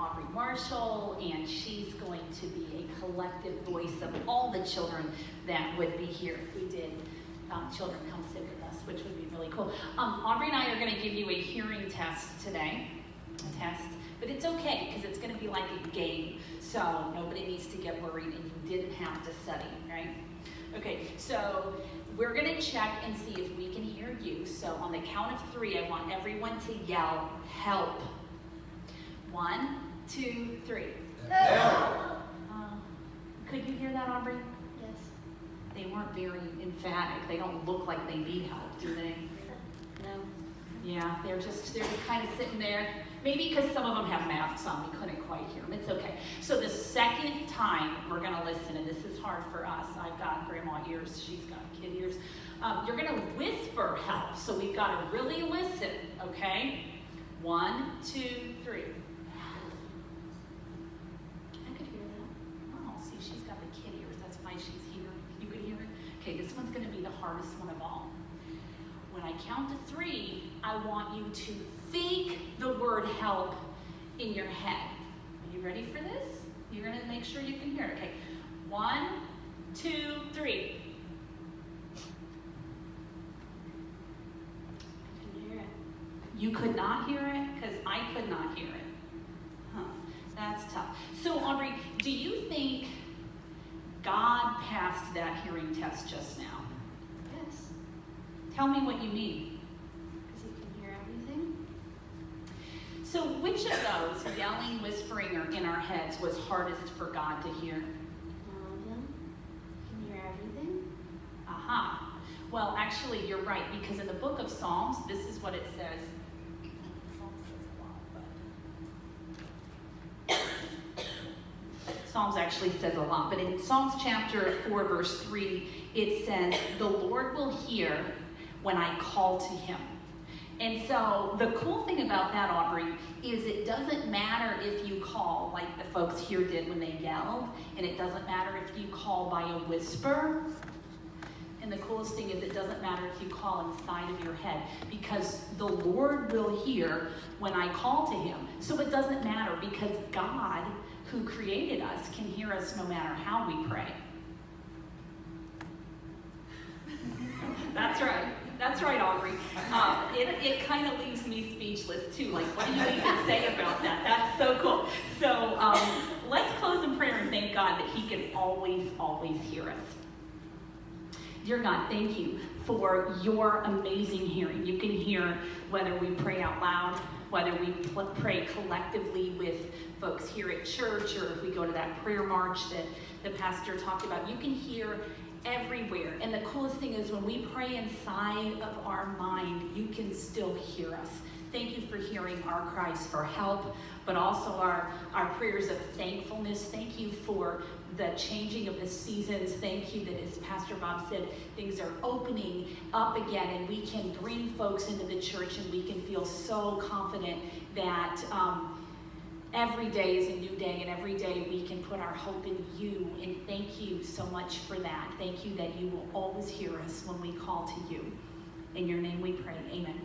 Aubrey Marshall, and she's going to be a collective voice of all the children that would be here if we did children come sit with us, which would be really cool. Aubrey and I are going to give you a hearing test today, but it's okay because it's going to be like a game, so nobody needs to get worried, and you didn't have to study, right? Okay, so we're going to check and see if we can hear you. So on the count of 3, I want everyone to yell, help. 1, 2, 3. Help! Could you hear that, Aubrey? Yes. They weren't very emphatic. They don't look like they need help, do they? No. Yeah, they're just kind of sitting there. Maybe because some of them have masks on, we couldn't quite hear them. It's okay. So the second time we're going to listen, and this is hard for us. I've got grandma ears. She's got kid ears. You're going to whisper help. So we've got to really listen, okay? 1, 2, 3. I could hear that. Oh, see, she's got the kid ears. That's why she's here. You could hear it? Okay, this one's going to be the hardest one of all. When I count to 3, I want you to think the word help in your head. Are you ready for this? You're going to make sure you can hear it. Okay, 1, 2, 3. I couldn't hear it. You could not hear it? Because I could not hear it. Huh, that's tough. So, Aubrey, do you think God passed that hearing test just now? Yes. Tell me what you mean. Because you can hear everything. So which of those, yelling, whispering, or in our heads, was hardest for God to hear? All of them. You can hear everything. Aha. Well, actually, you're right, because in the book of Psalms, this is what it says. Psalms actually says a lot, but in Psalms chapter 4, verse 3, it says, "The Lord will hear when I call to him." And so the cool thing about that, Aubrey, is it doesn't matter if you call like the folks here did when they yelled, and it doesn't matter if you call by a whisper. And the coolest thing is it doesn't matter if you call inside of your head, because the Lord will hear when I call to him. So it doesn't matter, because God, who created us, can hear us no matter how we pray. That's right. That's right, Aubrey. It kind of leaves me speechless, too. Like, what do you even say about that? That's so cool. So let's close in prayer and thank God that he can always, always hear us. Dear God, thank you for your amazing hearing. You can hear whether we pray out loud, whether we pray collectively with folks here at church, or if we go to that prayer march that the pastor talked about. You can hear everywhere. And the coolest thing is when we pray inside of our mind, you can still hear us. Thank you for hearing our cries for help, but also our prayers of thankfulness. Thank you for the changing of the seasons. Thank you that, as Pastor Bob said, things are opening up again, and we can bring folks into the church, and we can feel so confident that every day is a new day, and every day we can put our hope in you. And thank you so much for that. Thank you that you will always hear us when we call to you. In your name we pray. Amen.